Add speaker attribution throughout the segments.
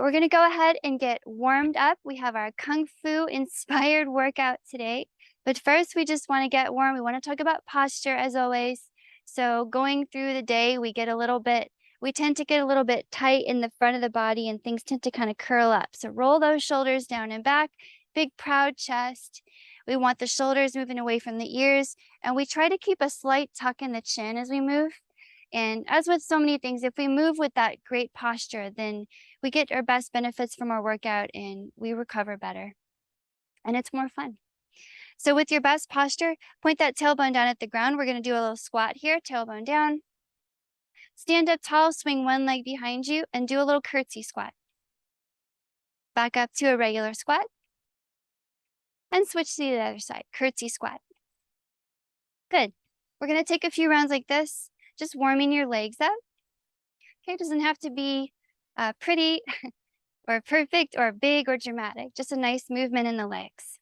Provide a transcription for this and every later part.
Speaker 1: we're gonna go ahead and get warmed up. We have our Kung Fu inspired workout today. But first, we just wanna get warm. We wanna talk about posture as always. So going through the day, we tend to get a little bit tight in the front of the body and things tend to kind of curl up. So roll those shoulders down and back, big proud chest. We want the shoulders moving away from the ears, and we try to keep a slight tuck in the chin as we move. And as with so many things, if we move with that great posture, then we get our best benefits from our workout and we recover better. And it's more fun. So with your best posture, point that tailbone down at the ground. We're going to do a little squat here, tailbone down. Stand up tall, swing one leg behind you, and do a little curtsy squat. Back up to a regular squat. And switch to the other side, curtsy squat. Good. We're going to take a few rounds like this, just warming your legs up. Okay, it doesn't have to be pretty or perfect or big or dramatic, just a nice movement in the legs.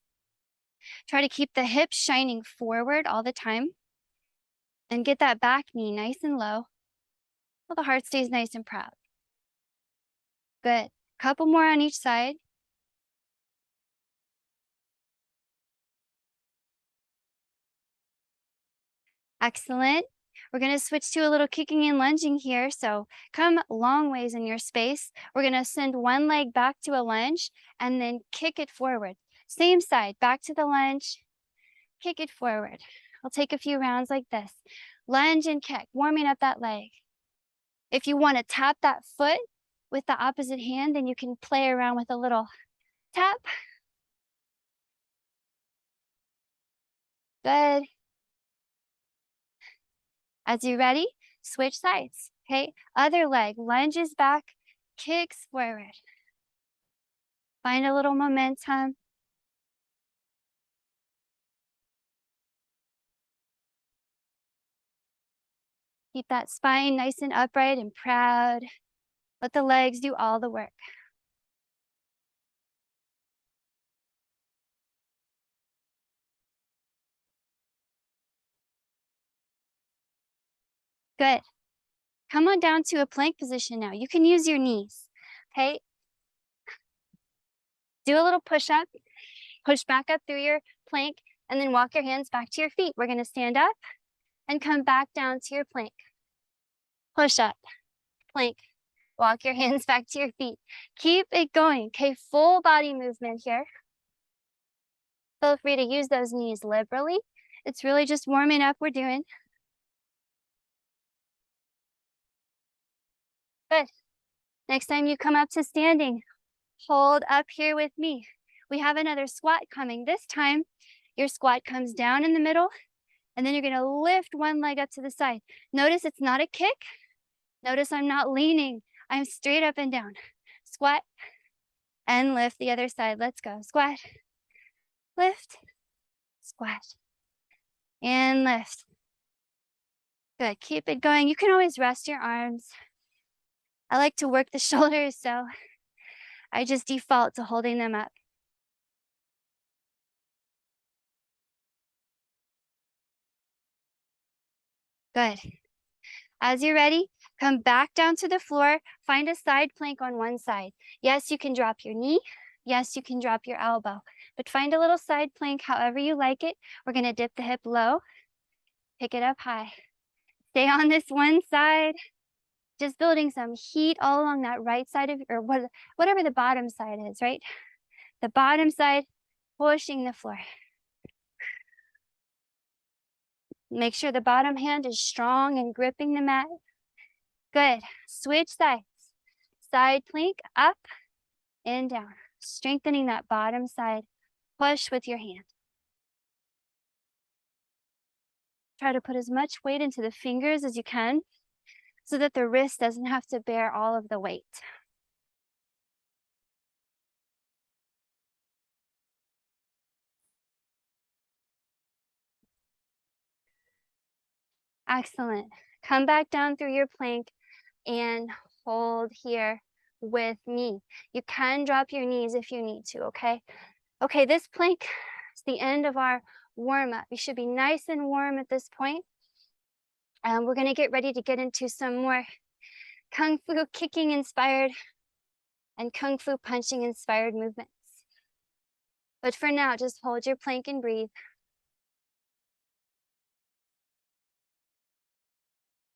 Speaker 1: Try to keep the hips shining forward all the time and get that back knee nice and low while the heart stays nice and proud. Good. Couple more on each side. Excellent. We're going to switch to a little kicking and lunging here. So come long ways in your space. We're going to send one leg back to a lunge and then kick it forward. Same side, back to the lunge, kick it forward. We'll take a few rounds like this. Lunge and kick, warming up that leg. If you want to tap that foot with the opposite hand, then you can play around with a little tap. Good. As you're ready, switch sides, okay? Other leg, lunges back, kicks forward. Find a little momentum. Keep that spine nice and upright and proud. Let the legs do all the work. Good. Come on down to a plank position now. You can use your knees, okay? Do a little push-up. Push back up through your plank and then walk your hands back to your feet. We're gonna stand up and come back down to your plank. Push up, plank, walk your hands back to your feet. Keep it going, okay? Full body movement here. Feel free to use those knees liberally. It's really just warming up we're doing. Good. Next time you come up to standing, hold up here with me. We have another squat coming. This time, your squat comes down in the middle, and then you're gonna lift one leg up to the side. Notice it's not a kick. Notice I'm not leaning. I'm straight up and down. Squat and lift the other side. Let's go. Squat, lift, squat, and lift. Good. Keep it going. You can always rest your arms. I like to work the shoulders, so I just default to holding them up. Good. As you're ready, come back down to the floor, find a side plank on one side. Yes, you can drop your knee. Yes, you can drop your elbow, but find a little side plank however you like it. We're gonna dip the hip low, pick it up high. Stay on this one side, just building some heat all along that right side of, or whatever the bottom side is, right? The bottom side, pushing the floor. Make sure the bottom hand is strong and gripping the mat. Good. Switch sides. Side plank, up and down. Strengthening that bottom side. Push with your hand. Try to put as much weight into the fingers as you can so that the wrist doesn't have to bear all of the weight. Excellent. Come back down through your plank and hold here with me. You can drop your knees if you need to, okay? Okay, this plank is the end of our warm-up. You should be nice and warm at this point. We're gonna get ready to get into some more Kung Fu kicking inspired and Kung Fu punching inspired movements. But for now, just hold your plank and breathe.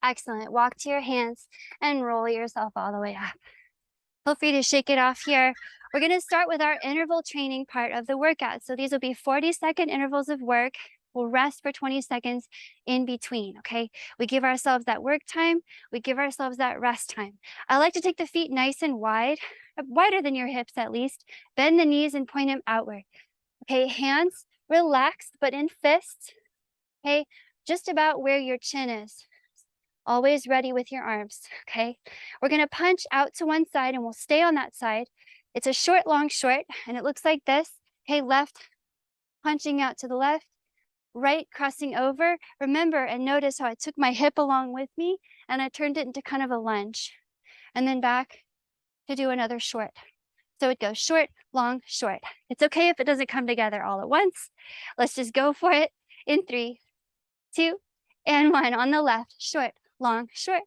Speaker 1: Excellent. Walk to your hands and roll yourself all the way up. Feel free to shake it off here. We're going to start with our interval training part of the workout. So these will be 40-second intervals of work. We'll rest for 20 seconds in between, okay? We give ourselves that work time. We give ourselves that rest time. I like to take the feet nice and wide, wider than your hips at least. Bend the knees and point them outward. Okay, hands relaxed, but in fists, okay? Just about where your chin is. Always ready with your arms, okay? We're gonna punch out to one side and we'll stay on that side. It's a short, long, short, and it looks like this. Okay, left, punching out to the left, right, crossing over. Remember and notice how I took my hip along with me and I turned it into kind of a lunge. And then back to do another short. So it goes short, long, short. It's okay if it doesn't come together all at once. Let's just go for it in 3, 2, and 1. On the left, short, long, short,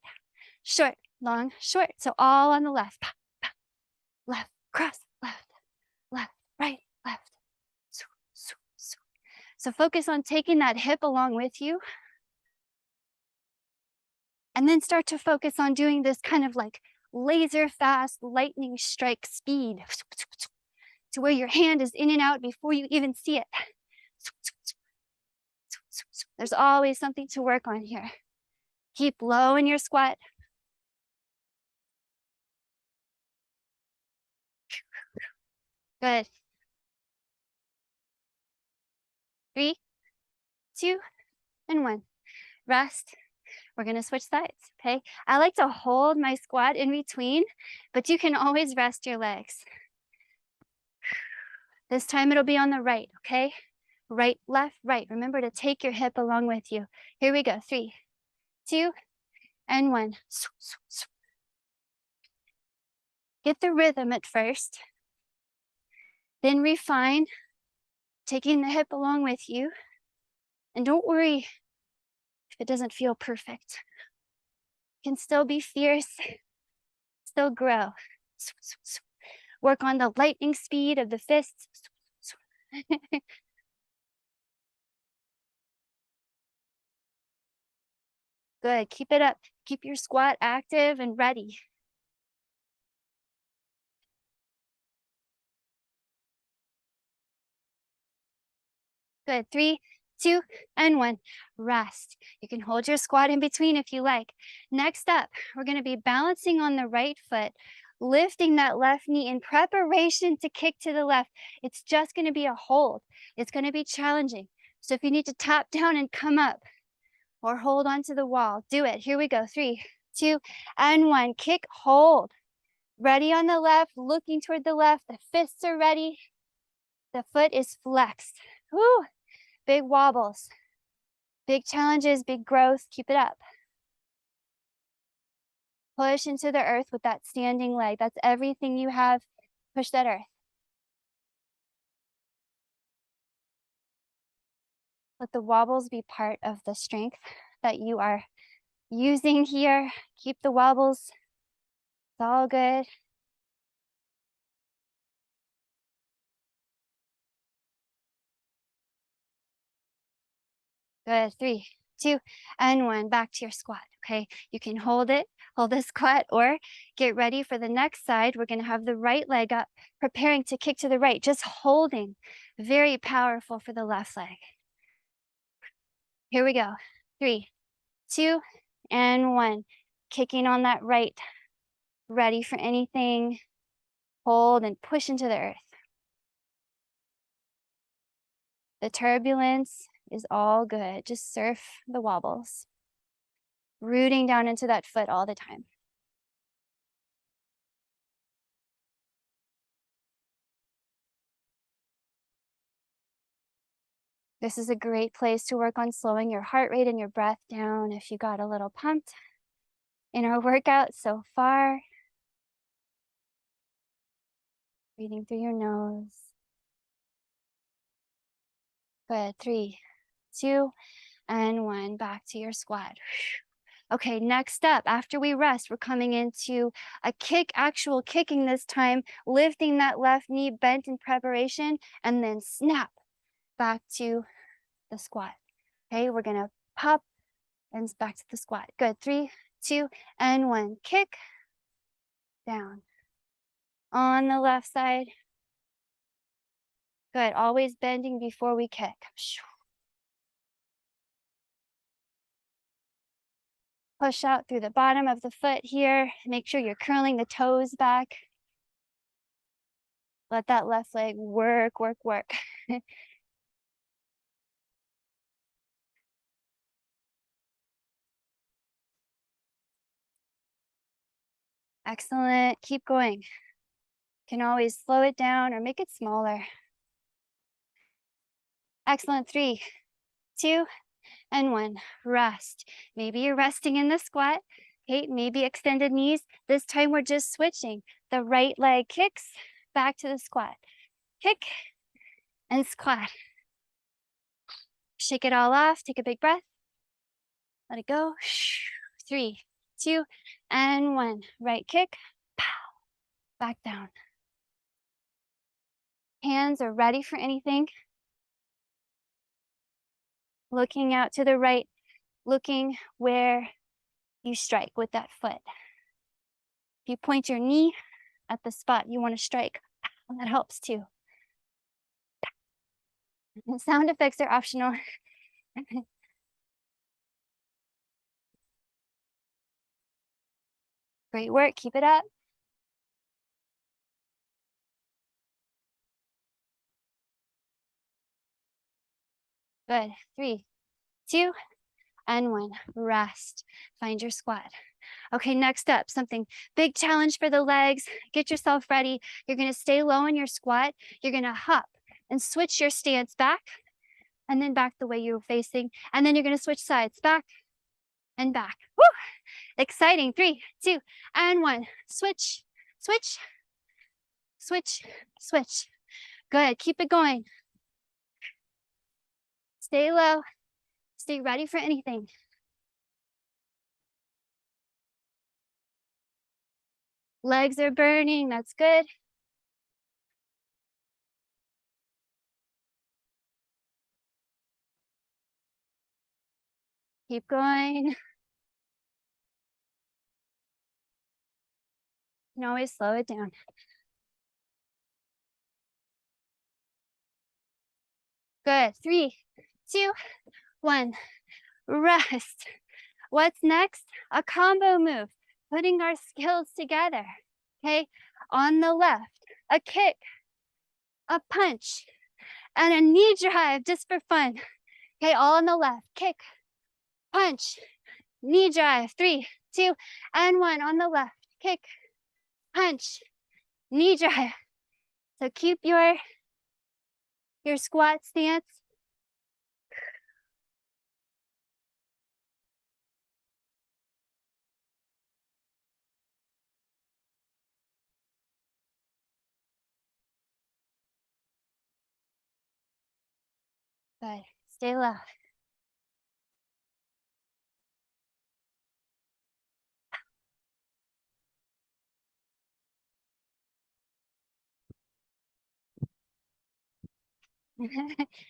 Speaker 1: short, long, short. So all on the left. Left, cross, left, left, right, left. So focus on taking that hip along with you. And then start to focus on doing this kind of like laser fast lightning strike speed to where your hand is in and out before you even see it. There's always something to work on here. Keep low in your squat. Good. 3, 2, and 1. Rest. We're gonna switch sides, okay? I like to hold my squat in between, but you can always rest your legs. This time it'll be on the right, okay? Right, left, right. Remember to take your hip along with you. Here we go. 3, 2, and 1. Get the rhythm at first. Then refine, taking the hip along with you. And don't worry if it doesn't feel perfect. You can still be fierce, still grow. Work on the lightning speed of the fists. Good, keep it up. Keep your squat active and ready. Good, 3, 2, and 1. Rest. You can hold your squat in between if you like. Next up, we're gonna be balancing on the right foot, lifting that left knee in preparation to kick to the left. It's just gonna be a hold. It's gonna be challenging. So if you need to tap down and come up or hold onto the wall, do it. Here we go, 3, 2, and 1. Kick, hold. Ready on the left, looking toward the left. The fists are ready. The foot is flexed. Whew. Big wobbles, big challenges, big growth. Keep it up. Push into the earth with that standing leg. That's everything you have. Push that earth. Let the wobbles be part of the strength that you are using here. Keep the wobbles. It's all good. Good. 3, 2, and 1. Back to your squat. Okay. You can hold it, hold the squat, or get ready for the next side. We're going to have the right leg up, preparing to kick to the right, just holding. Very powerful for the left leg. Here we go. 3, 2, and 1. Kicking on that right. Ready for anything. Hold and push into the earth. The turbulence is all good. Just surf the wobbles. Rooting down into that foot all the time. This is a great place to work on slowing your heart rate and your breath down if you got a little pumped in our workout so far. Breathing through your nose. Good. 3, 2, and 1. Back to your squat. Okay, next up, after we rest, we're coming into a kick, actual kicking this time, lifting that left knee bent in preparation, and then snap back to the squat. Okay, we're gonna pop and back to the squat. Good, 3, 2, and 1. Kick, down. On the left side. Good, always bending before we kick. Push out through the bottom of the foot here. Make sure you're curling the toes back. Let that left leg work, work, work. Excellent. Keep going. Can always slow it down or make it smaller. Excellent. 3, 2, and 1. Rest. Maybe you're resting in the squat. Okay, maybe extended knees. This time we're just switching. The right leg kicks back to the squat. Kick and squat. Shake it all off. Take a big breath. Let it go. 3, 2, and 1. Right kick. Pow. Back down. Hands are ready for anything. Looking out to the right. Looking where you strike with that foot. If you point your knee at the spot you want to strike, that helps too. And sound effects are optional. Great work. Keep it up. Good. 3, 2, and 1. Rest. Find your squat. Okay, next up, something big challenge for the legs. Get yourself ready. You're going to stay low in your squat. You're going to hop and switch your stance back and then back the way you were facing. And then you're going to switch sides back and back. Woo! Exciting. 3, 2, and 1. Switch, switch, switch, switch. Good. Keep it going. Stay low. Stay ready for anything. Legs are burning. That's good. Keep going. You can always slow it down. Good. 3, 2, 1. Rest. What's next? A combo move. Putting our skills together. Okay. On the left, a kick, a punch, and a knee drive just for fun. Okay. All on the left. Kick, punch, knee drive. 3, 2, and 1. On the left. Kick, punch, knee drive. So keep your squat stance. Good. Stay low.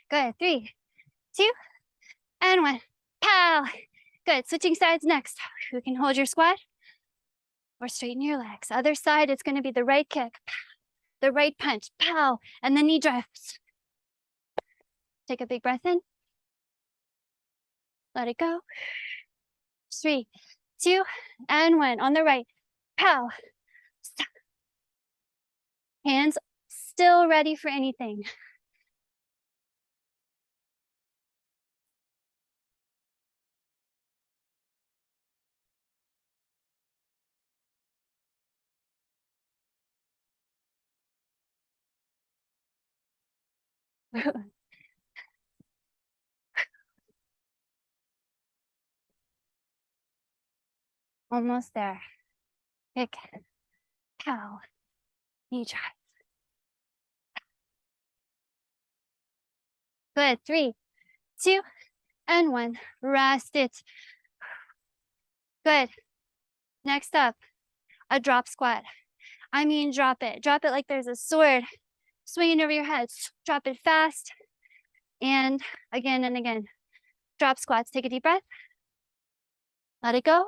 Speaker 1: Good. 3, 2, and 1. Pow. Good. Switching sides next. You can hold your squat or straighten your legs. Other side, it's going to be the right kick, the right punch, pow, and the knee drives. Take a big breath in. Let it go. 3, 2, and 1. On the right. Pow. Stop. Hands still ready for anything. Almost there. Kick. Pow. Knee drive. Good. 3, 2, and 1. Rest it. Good. Next up, a drop squat. I mean, drop it. Drop it like there's a sword swinging over your head. Drop it fast. And again and again. Drop squats. Take a deep breath. Let it go.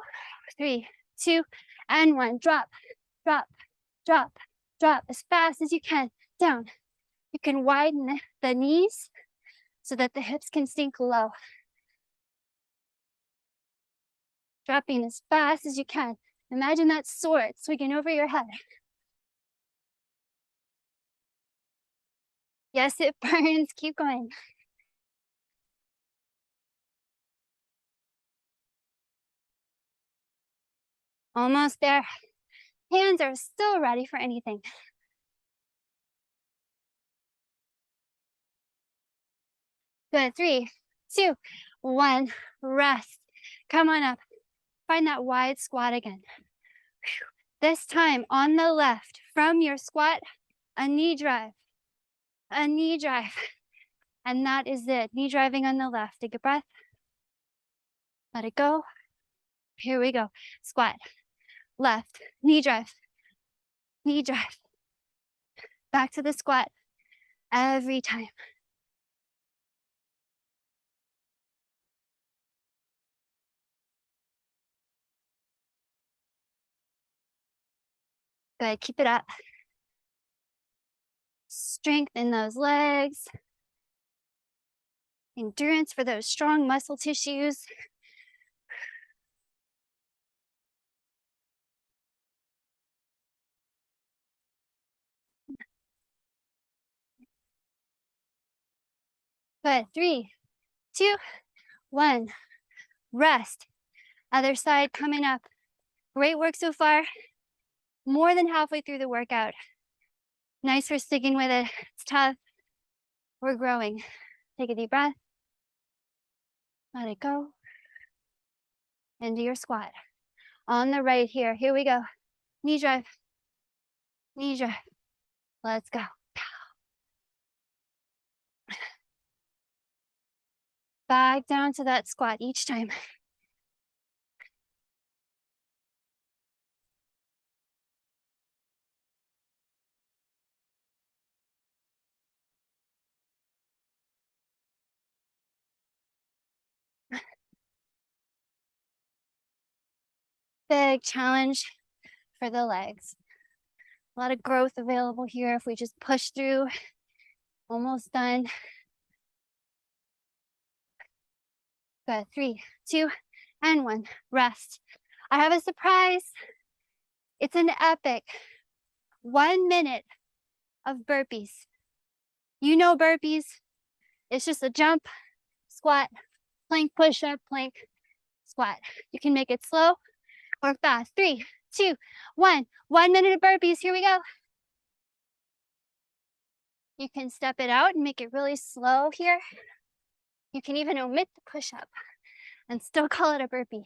Speaker 1: 3, 2, and 1. Drop, drop, drop, drop as fast as you can. Down. You can widen the knees so that the hips can sink low. Dropping as fast as you can. Imagine that sword swinging over your head. Yes, it burns. Keep going. Almost there. Hands are still ready for anything. Good. 3, 2, 1. Rest. Come on up. Find that wide squat again. This time on the left, from your squat, a knee drive. A knee drive. And that is it. Knee driving on the left. Take a breath. Let it go. Here we go. Squat. Left. Knee drive. Knee drive. Back to the squat. Every time. Good. Keep it up. Strengthen those legs. Endurance for those strong muscle tissues. Good. 3, 2, 1. Rest. Other side coming up. Great work so far. More than halfway through the workout. Nice for sticking with it. It's tough. We're growing. Take a deep breath. Let it go. Into your squat. On the right here. Here we go. Knee drive. Knee drive. Let's go. Back down to that squat each time. Big challenge for the legs. A lot of growth available here if we just push through. Almost done. Good. 3, 2, and 1. Rest. I have a surprise. It's an epic 1 minute of burpees. You know burpees. It's just a jump, squat, plank, push up, plank, squat. You can make it slow or fast. 3, 2, 1. 1 minute of burpees. Here we go. You can step it out and make it really slow here. You can even omit the push-up and still call it a burpee.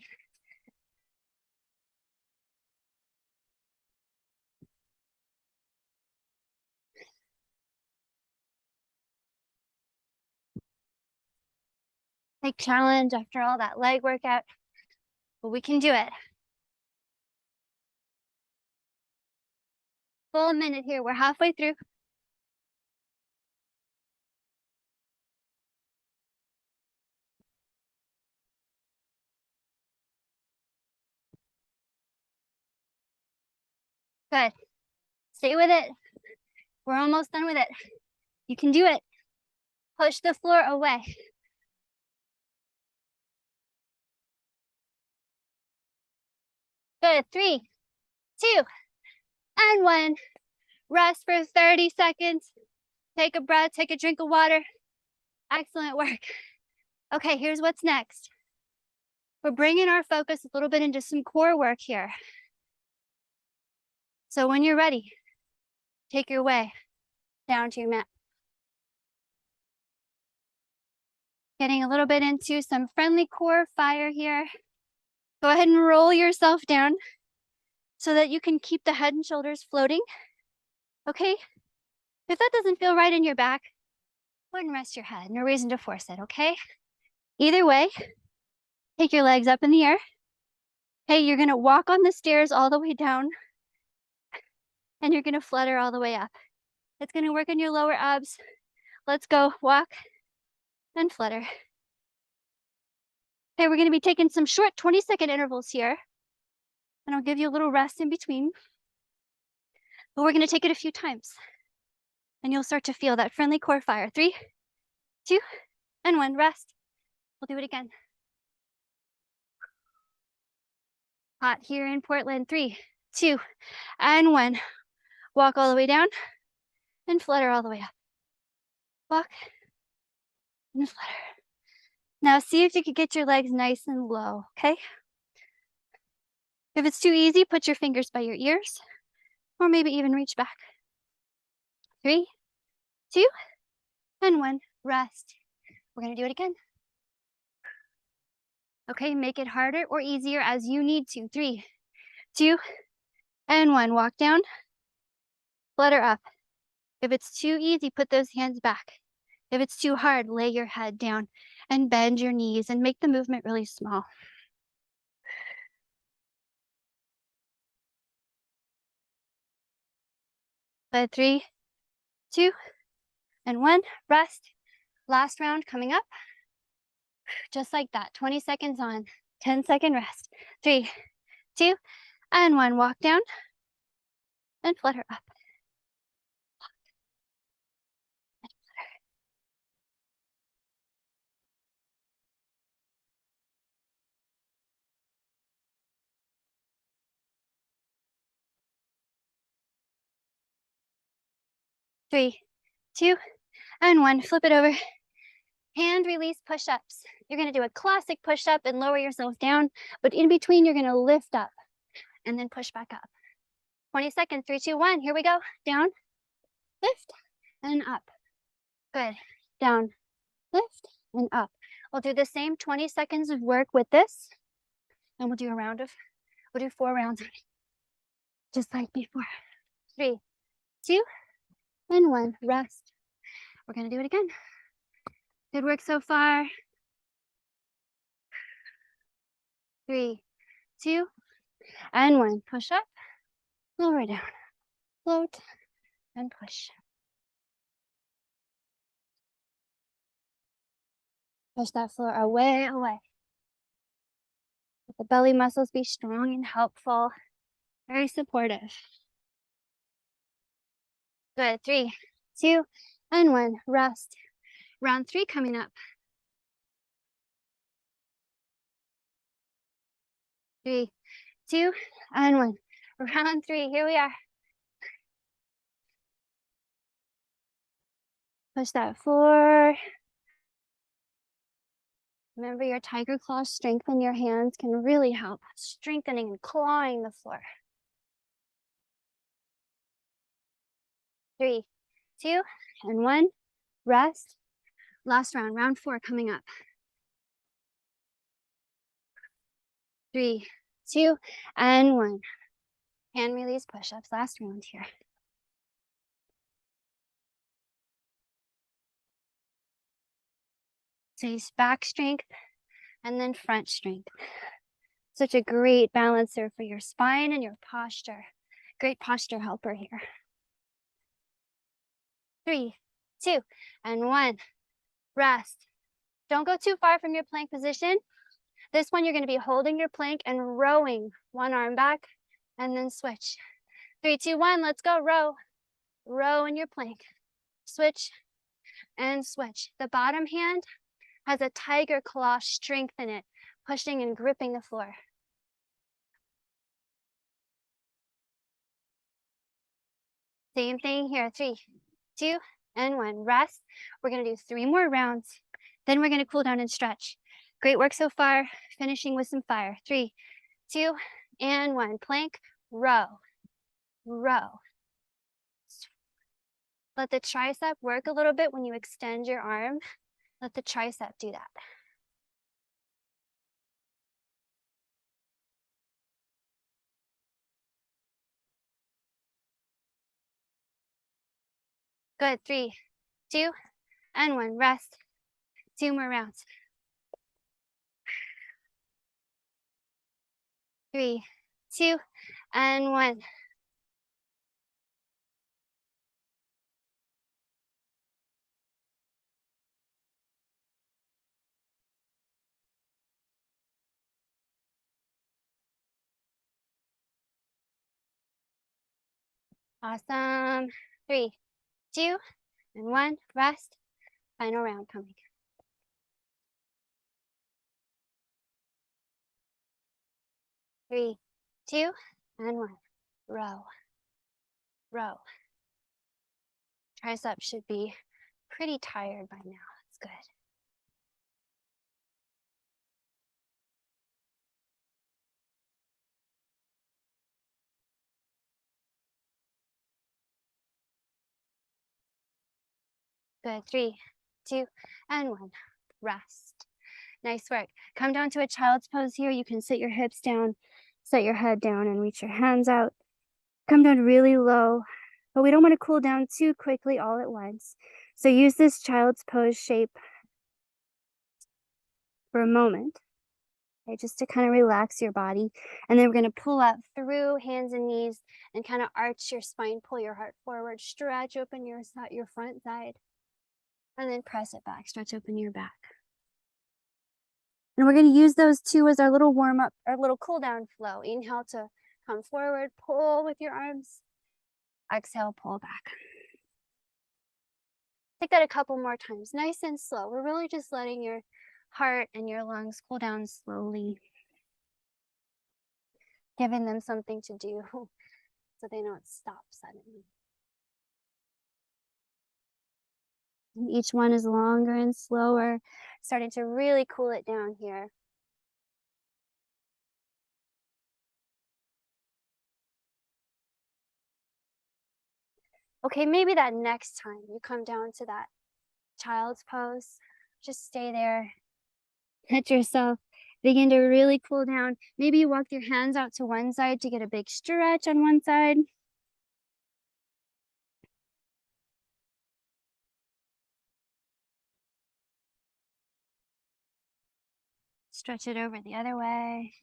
Speaker 1: Big challenge after all that leg workout, but we can do it. Full minute here. We're halfway through. Good. Stay with it. We're almost done with it. You can do it. Push the floor away. Good. 3, 2, and 1. Rest for 30 seconds. Take a breath, take a drink of water. Excellent work. Okay, here's what's next. We're bringing our focus a little bit into some core work here. So when you're ready, take your way down to your mat. Getting a little bit into some friendly core fire here. Go ahead and roll yourself down so that you can keep the head and shoulders floating. Okay? If that doesn't feel right in your back, go ahead and rest your head. No reason to force it, okay? Either way, take your legs up in the air. Hey, you're gonna walk on the stairs all the way down and you're gonna flutter all the way up. It's gonna work on your lower abs. Let's go. Walk and flutter. Okay, we're gonna be taking some short 20-second intervals here. And I'll give you a little rest in between. But we're gonna take it a few times. And you'll start to feel that friendly core fire. 3, 2, and 1. Rest. We'll do it again. Hot here in Portland. 3, 2, and 1. Walk all the way down and flutter all the way up. Walk and flutter. Now see if you can get your legs nice and low, okay? If it's too easy, put your fingers by your ears or maybe even reach back. 3, 2, and 1. Rest. We're gonna do it again. Okay, make it harder or easier as you need to. 3, 2, and 1. Walk down, flutter up. If it's too easy, put those hands back. If it's too hard, lay your head down and bend your knees and make the movement really small. But 3, 2, and 1. Rest. Last round coming up. Just like that. 20 seconds on, 10-second rest. 3, 2, and 1. Walk down and flutter up. 3, 2, and 1. Flip it over. Hand release push-ups. You're gonna do a classic push-up and lower yourself down, but in between you're gonna lift up and then push back up. 20 seconds, 3, 2, 1. Here we go. Down, lift, and up. Good. Down, lift, and up. We'll do the same 20 seconds of work with this, and we'll do 4 rounds, just like before. 3, 2, and 1. Rest. We're gonna do it again. Good work so far. 3, 2, and 1. Push up, lower down, float, and push. Push that floor away. Let the belly muscles be strong and helpful. Very supportive. Good. 3, 2, and 1. Rest. Round 3 coming up. 3, 2, and 1. Round 3. Here we are. Push that floor. Remember, your tiger claws strength in your hands can really help strengthening and clawing the floor. 3, 2, and 1. Rest. Last round, round 4 coming up. 3, 2, and 1. Hand release push-ups. Last round here. So use back strength and then front strength. Such a great balancer for your spine and your posture. Great posture helper here. 3, 2, and 1. Rest. Don't go too far from your plank position. This one, you're going to be holding your plank and rowing one arm back and then switch. 3, 2, 1. Let's go. Row. Row in your plank. Switch and switch. The bottom hand has a tiger claw strength in it, pushing and gripping the floor. Same thing here. 3, 2, and 1. Rest. We're going to do 3 more rounds. Then we're going to cool down and stretch. Great work so far. Finishing with some fire. 3, 2, and 1. Plank, row, row. Let the tricep work a little bit when you extend your arm. Let the tricep do that. Good. 3, 2, and 1. Rest. 2 more rounds. 3, 2, and 1. Awesome. 3, 2, and 1. Rest. Final round coming. 3, 2, and 1. Row. Row. Tricep should be pretty tired by now. That's good. Good. 3, 2, and 1. Rest. Nice work. Come down to a child's pose here. You can sit your hips down, set your head down, and reach your hands out. Come down really low, but we don't want to cool down too quickly all at once. So use this child's pose shape for a moment, okay, just to kind of relax your body. And then we're going to pull up through hands and knees and kind of arch your spine, pull your heart forward, stretch open your front side, and then press it back, stretch open your back. And we're going to use those two as our little warm up, our little cool down flow. Inhale to come forward, pull with your arms. Exhale, pull back. Take that a couple more times, nice and slow. We're really just letting your heart and your lungs cool down slowly, giving them something to do so they don't stop suddenly. And each one is longer and slower, starting to really cool it down here. Okay, maybe that next time you come down to that child's pose, just stay there. Let yourself begin to really cool down. Maybe you walk your hands out to one side to get a big stretch on one side. Stretch it over the other way.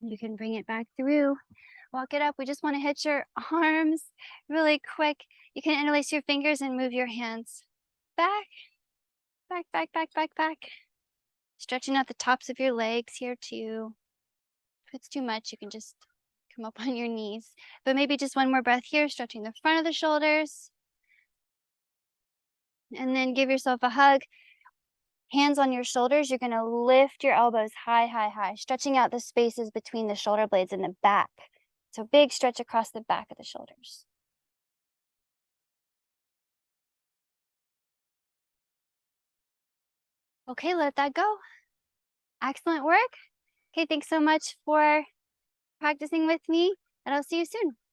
Speaker 1: You can bring it back through. Walk it up. We just want to hit your arms really quick. You can interlace your fingers and move your hands back, back, back, back, back, back. Stretching out the tops of your legs here too. If it's too much, you can just come up on your knees. But maybe just one more breath here, stretching the front of the shoulders. And then give yourself a hug. Hands on your shoulders. You're going to lift your elbows high, high, high, stretching out the spaces between the shoulder blades and the back. So big stretch across the back of the shoulders. Okay, let that go. Excellent work. Okay, thanks so much for practicing with me, and I'll see you soon.